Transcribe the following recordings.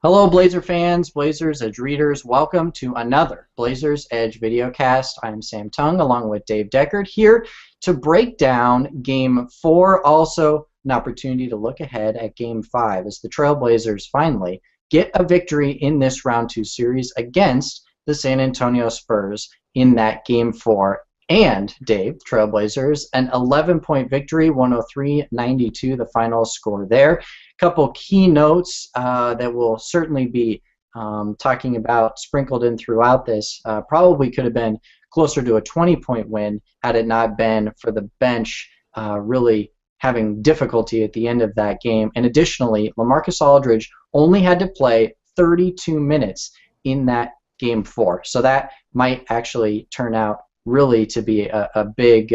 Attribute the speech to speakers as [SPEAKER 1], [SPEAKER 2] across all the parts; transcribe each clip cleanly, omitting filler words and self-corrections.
[SPEAKER 1] Hello, Blazer fans, Blazers Edge readers. Welcome to another Blazers Edge videocast. I'm Sam Tongue along with Dave Deckard here to break down Game 4, also an opportunity to look ahead at Game 5 as the Trailblazers finally get a victory in this Round 2 series against the San Antonio Spurs in that Game 4. And, Dave, Trailblazers, an 11-point victory, 103-92, the final score there. Couple key notes that we'll certainly be talking about sprinkled in throughout this. Probably could have been closer to a 20-point win had it not been for the bench really having difficulty at the end of that game. And additionally, LaMarcus Aldridge only had to play 32 minutes in that Game 4. So that might actually turn out really to be a big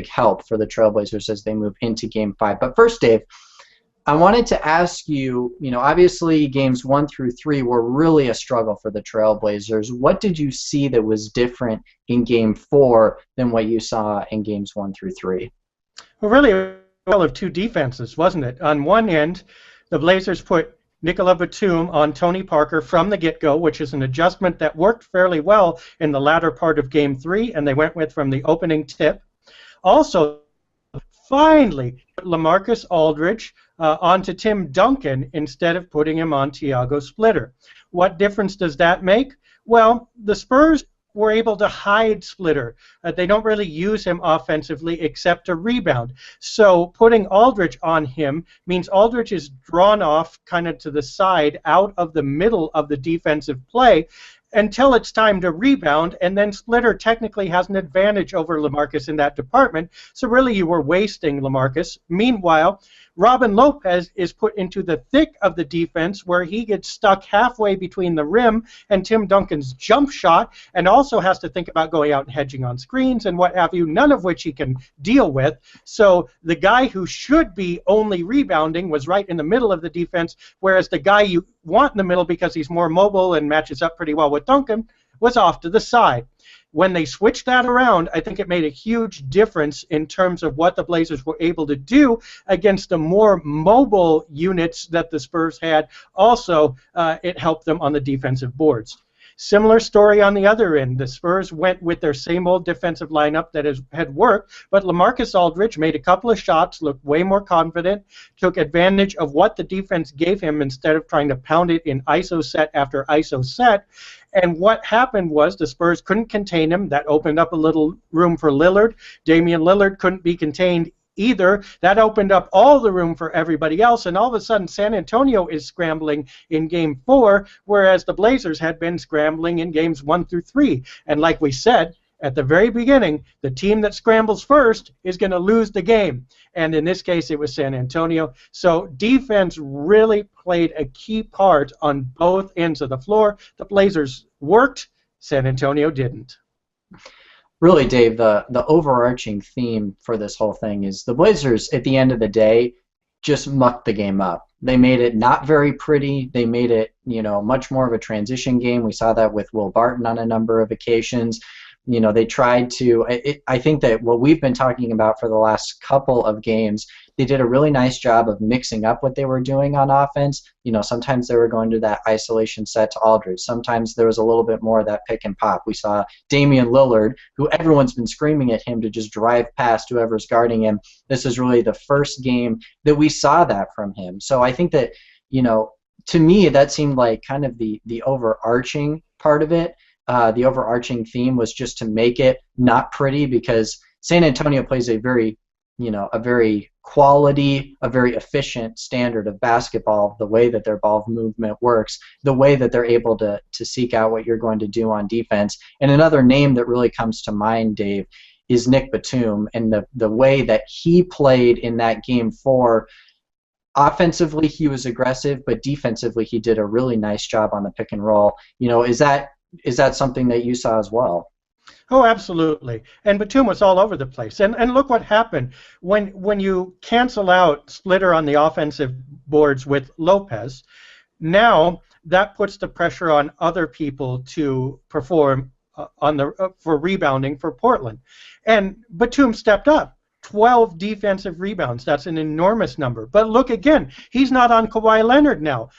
[SPEAKER 1] help for the Trailblazers as they move into Game 5. But first, Dave, I wanted to ask you, obviously games 1 through 3 were really a struggle for the Trailblazers. What did you see that was different in Game 4 than what you saw in games 1 through 3?
[SPEAKER 2] Well, really, a battle of two defenses, wasn't it? On one end, the Blazers put Nicola Batum on Tony Parker from the get-go, which is an adjustment that worked fairly well in the latter part of Game 3, and they went with from the opening tip. Also, finally, LaMarcus Aldridge onto Tim Duncan instead of putting him on Tiago Splitter. What difference does that make? Well, the Spurs were able to hide Splitter. They don't really use him offensively except to rebound. So putting Aldridge on him means Aldridge is drawn off kind of to the side out of the middle of the defensive play until it's time to rebound, and then Splitter technically has an advantage over LaMarcus in that department, so really you were wasting LaMarcus. Meanwhile, Robin Lopez is put into the thick of the defense where he gets stuck halfway between the rim and Tim Duncan's jump shot, and also has to think about going out and hedging on screens and what have you, none of which he can deal with. So the guy who should be only rebounding was right in the middle of the defense, whereas the guy you want in the middle because he's more mobile and matches up pretty well with Duncan was off to the side. When they switched that around, I think it made a huge difference in terms of what the Blazers were able to do against the more mobile units that the Spurs had. Also, it helped them on the defensive boards. Similar story on the other end. The Spurs went with their same old defensive lineup that had worked, but LaMarcus Aldridge made a couple of shots, looked way more confident, took advantage of what the defense gave him instead of trying to pound it in ISO set after ISO set. And what happened was the Spurs couldn't contain him. That opened up a little room for Lillard. Damian Lillard couldn't be contained either. That opened up all the room for everybody else, and all of a sudden San Antonio is scrambling in Game 4, whereas the Blazers had been scrambling in Games 1 through 3. And like we said at the very beginning, the team that scrambles first is going to lose the game. And in this case, it was San Antonio. So defense really played a key part on both ends of the floor. The Blazers worked, San Antonio didn't.
[SPEAKER 1] Really, Dave, the overarching theme for this whole thing is the Blazers, at the end of the day, just mucked the game up. They made it not very pretty. They made it, much more of a transition game. We saw that with Will Barton on a number of occasions. They tried to, I think that what we've been talking about for the last couple of games, they did a really nice job of mixing up what they were doing on offense. Sometimes they were going to that isolation set to Aldridge. Sometimes there was a little bit more of that pick and pop. We saw Damian Lillard, who everyone's been screaming at him to just drive past whoever's guarding him. This is really the first game that we saw that from him. So I think that, to me, that seemed like kind of the overarching part of it. The overarching theme was just to make it not pretty, because San Antonio plays a very quality, a very efficient standard of basketball, the way that their ball movement works, the way that they're able to seek out what you're going to do on defense. And another name that really comes to mind, Dave, is Nick Batum, and the way that he played in that Game 4. Offensively, he was aggressive, but defensively, he did a really nice job on the pick and roll. Is that something that you saw as well?
[SPEAKER 2] Oh, absolutely. And Batum was all over the place. And look what happened. When you cancel out Splitter on the offensive boards with Lopez, now that puts the pressure on other people to perform for rebounding for Portland. And Batum stepped up. 12 defensive rebounds. That's an enormous number. But look again, he's not on Kawhi Leonard now.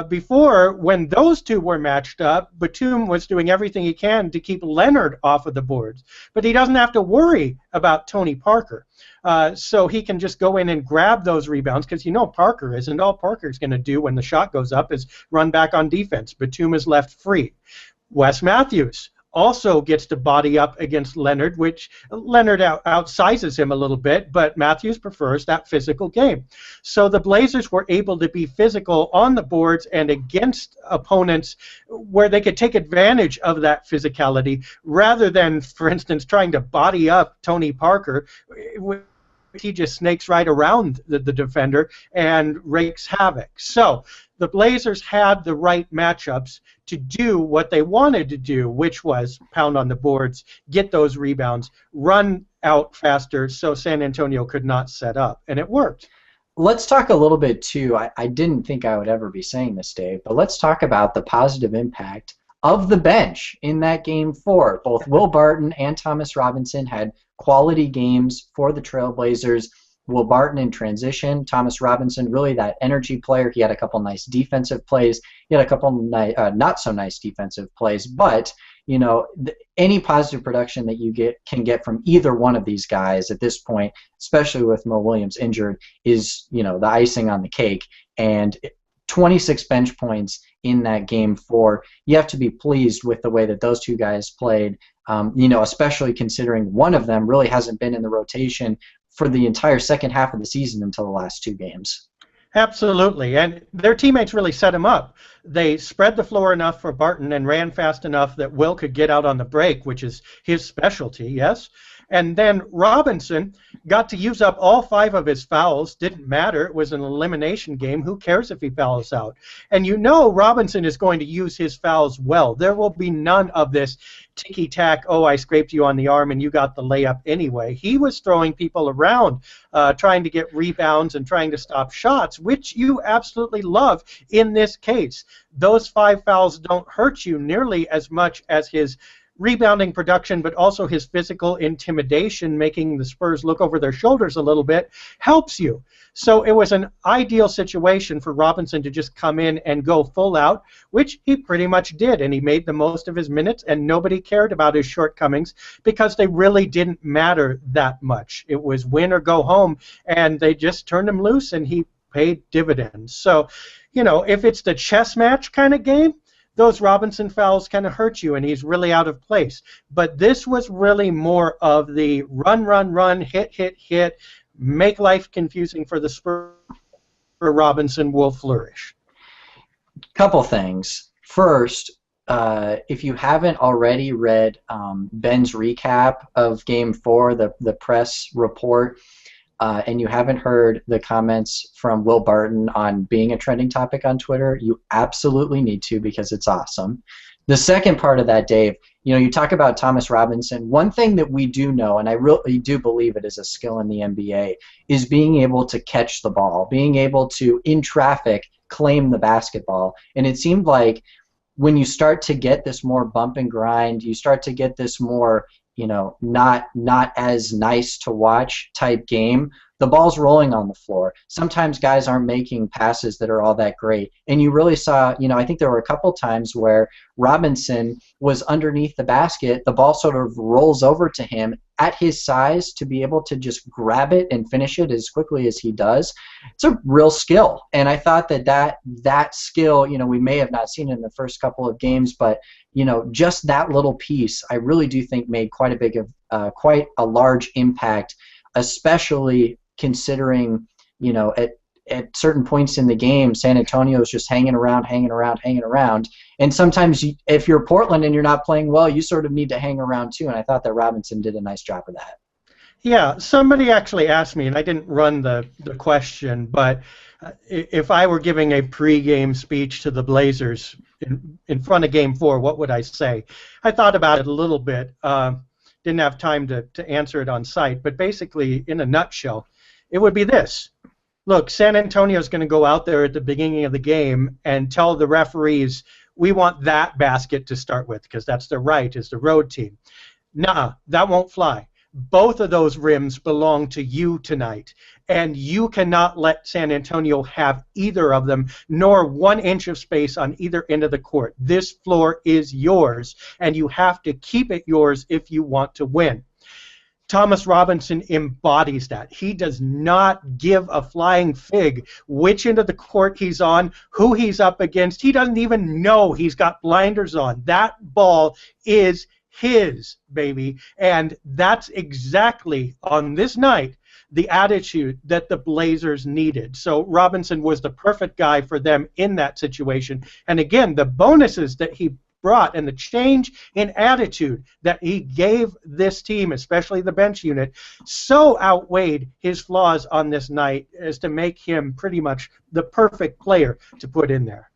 [SPEAKER 2] Before, when those two were matched up, Batum was doing everything he can to keep Leonard off of the boards. But he doesn't have to worry about Tony Parker. So he can just go in and grab those rebounds, because you know Parker isn't. All Parker's going to do when the shot goes up is run back on defense. Batum is left free. Wes Matthews also gets to body up against Leonard, which Leonard outsizes him a little bit, but Matthews prefers that physical game. So the Blazers were able to be physical on the boards and against opponents where they could take advantage of that physicality rather than, for instance, trying to body up Tony Parker. He just snakes right around the defender and wreaks havoc. So the Blazers had the right matchups to do what they wanted to do, which was pound on the boards, get those rebounds, run out faster so San Antonio could not set up, and it worked.
[SPEAKER 1] Let's talk a little bit, too. I didn't think I would ever be saying this, Dave, but let's talk about the positive impact of the bench in that Game 4. Both Will Barton and Thomas Robinson had quality games for the Trailblazers. Will Barton in transition, Thomas Robinson really that energy player. He had a couple nice defensive plays. He had a couple not so nice defensive plays. But you know, any positive production that you can get from either one of these guys at this point, especially with Mo Williams injured, is the icing on the cake. And 26 bench points in that Game 4. You have to be pleased with the way that those two guys played. Especially considering one of them really hasn't been in the rotation for the entire second half of the season until the last two games.
[SPEAKER 2] Absolutely, and their teammates really set him up. They spread the floor enough for Barton and ran fast enough that Will could get out on the break, which is his specialty, yes? And then Robinson got to use up all 5 of his fouls. Didn't matter. It was an elimination game. Who cares if he fouls out? And Robinson is going to use his fouls well. There will be none of this ticky-tack, oh, I scraped you on the arm and you got the layup anyway. He was throwing people around, trying to get rebounds and trying to stop shots, which you absolutely love in this case. Those 5 fouls don't hurt you nearly as much as his rebounding production, but also his physical intimidation, making the Spurs look over their shoulders a little bit, helps you. So it was an ideal situation for Robinson to just come in and go full out, which he pretty much did, and he made the most of his minutes, and nobody cared about his shortcomings because they really didn't matter that much. It was win or go home, and they just turned him loose, and he paid dividends. So, if it's the chess match kind of game, those Robinson fouls kind of hurt you, and he's really out of place. But this was really more of the run, hit, make life confusing for the Spurs. Robinson will flourish.
[SPEAKER 1] Couple things. First, if you haven't already read Ben's recap of Game 4, the press report, and you haven't heard the comments from Will Barton on being a trending topic on Twitter, you absolutely need to, because it's awesome. The second part of that, Dave, you talk about Thomas Robinson. One thing that we do know, and I really do believe it is a skill in the NBA, is being able to catch the ball, being able to, in traffic, claim the basketball. And it seemed like when you start to get this more bump and grind, you start to get this more not as nice to watch type game, the ball's rolling on the floor. Sometimes guys aren't making passes that are all that great. And you really saw, I think there were a couple times where Robinson was underneath the basket, the ball sort of rolls over to him at his size to be able to just grab it and finish it as quickly as he does. It's a real skill. And I thought that skill, we may have not seen it in the first couple of games, but just that little piece, I really do think made quite a large impact, especially considering, at certain points in the game, San Antonio is just hanging around. And sometimes if you're Portland and you're not playing well, you sort of need to hang around too. And I thought that Robinson did a nice job of that. Yeah,
[SPEAKER 2] somebody actually asked me, and I didn't run the question, but if I were giving a pregame speech to the Blazers in front of Game 4, what would I say? I thought about it a little bit. Didn't have time to answer it on site, but basically, in a nutshell, it would be this. Look, San Antonio is going to go out there at the beginning of the game and tell the referees, we want that basket to start with, because that's their right as the road team. Nuh-uh, that won't fly. both of those rims belong to you tonight, and you cannot let San Antonio have either of them, nor 1 inch of space on either end of the court. This floor is yours, and you have to keep it yours if you want to win. Thomas Robinson embodies that. He does not give a flying fig which end of the court he's on, who he's up against. He doesn't even know he's got blinders on. That ball is his, baby. And that's exactly, on this night, the attitude that the Blazers needed. So Robinson was the perfect guy for them in that situation. And again, the bonuses that he brought and the change in attitude that he gave this team, especially the bench unit, so outweighed his flaws on this night as to make him pretty much the perfect player to put in there.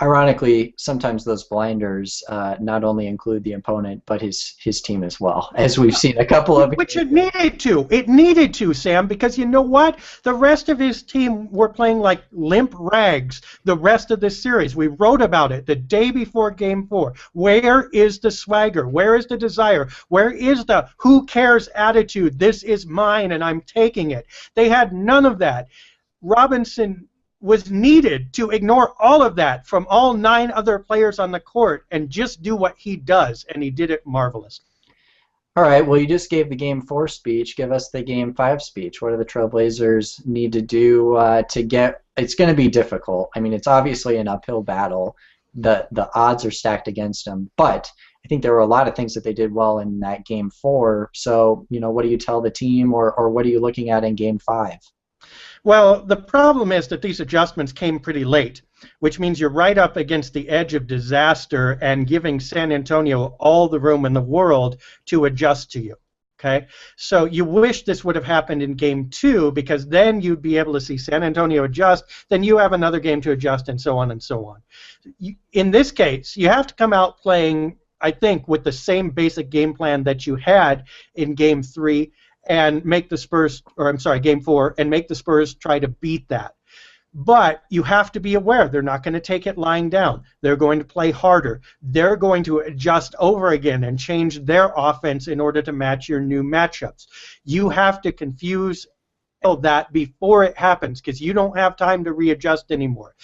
[SPEAKER 1] Ironically, sometimes those blinders not only include the opponent, but his team as well, as we've seen a couple of.
[SPEAKER 2] Which it needed to. It needed to, Sam, because you know what? The rest of his team were playing like limp rags the rest of this series. We wrote about it the day before Game 4. Where is the swagger? Where is the desire? Where is the who cares attitude? This is mine and I'm taking it. They had none of that. Robinson was needed to ignore all of that from all 9 other players on the court and just do what he does, and he did it marvelous.
[SPEAKER 1] All right, well, you just gave the Game 4 speech. Give us the Game 5 speech. What do the Trailblazers need to do to get – it's going to be difficult. I mean, it's obviously an uphill battle. The odds are stacked against them, but I think there were a lot of things that they did well in that Game 4. So, you know, what do you tell the team, or what are you looking at in Game 5?
[SPEAKER 2] Well, the problem is that these adjustments came pretty late, which means you're right up against the edge of disaster and giving San Antonio all the room in the world to adjust to you. Okay? So you wish this would have happened in Game 2, because then you'd be able to see San Antonio adjust, then you have another game to adjust, and so on and so on. In this case, you have to come out playing, I think, with the same basic game plan that you had in Game 3, and make the Spurs, or I'm sorry, Game 4, and make the Spurs try to beat that. But you have to be aware they're not going to take it lying down. They're going to play harder. They're going to adjust over again and change their offense in order to match your new matchups. You have to confuse that before it happens, because you don't have time to readjust anymore.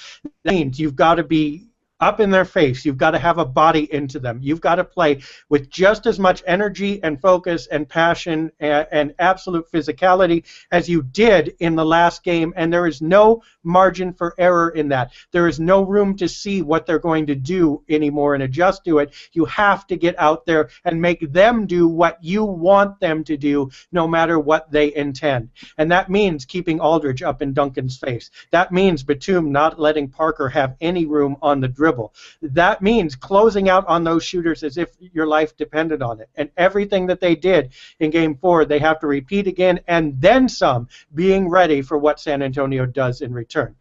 [SPEAKER 2] That means you've got to be up in their face. You've got to have a body into them. You've got to play with just as much energy and focus and passion and absolute physicality as you did in the last game, and there is no margin for error in that. There is no room to see what they're going to do anymore and adjust to it. You have to get out there and make them do what you want them to do, no matter what they intend. And that means keeping Aldridge up in Duncan's face. That means Batum not letting Parker have any room on the dribble. That means closing out on those shooters as if your life depended on it. And everything that they did in Game 4, they have to repeat again, and then some, being ready for what San Antonio does in return.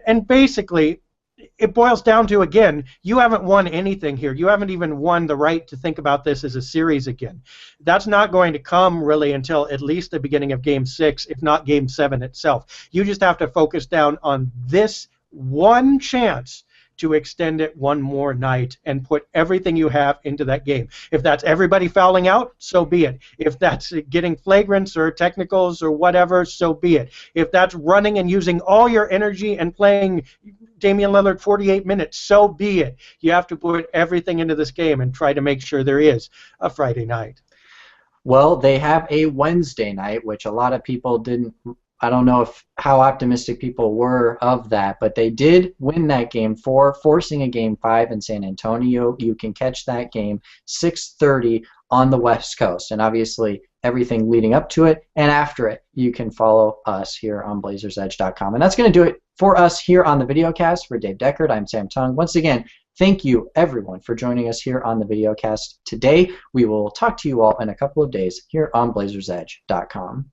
[SPEAKER 2] And basically, it boils down to, again, you haven't won anything here. You haven't even won the right to think about this as a series again. That's not going to come really until at least the beginning of Game 6, if not Game 7 itself. You just have to focus down on this one chance to extend it one more night and put everything you have into that game. If that's everybody fouling out, so be it. If that's getting flagrants or technicals or whatever, so be it. If that's running and using all your energy and playing Damian Lillard 48 minutes, so be it. You have to put everything into this game and try to make sure there is a Friday night.
[SPEAKER 1] Well, they have a Wednesday night, which a lot of people didn't. I don't know how optimistic people were of that, but they did win that Game 4, forcing a Game 5 in San Antonio. You can catch that game 6:30 on the West Coast, and obviously everything leading up to it and after it, you can follow us here on BlazersEdge.com. And that's going to do it for us here on the Videocast. For Dave Deckard, I'm Sam Tongue. Once again, thank you, everyone, for joining us here on the Videocast today. We will talk to you all in a couple of days here on BlazersEdge.com.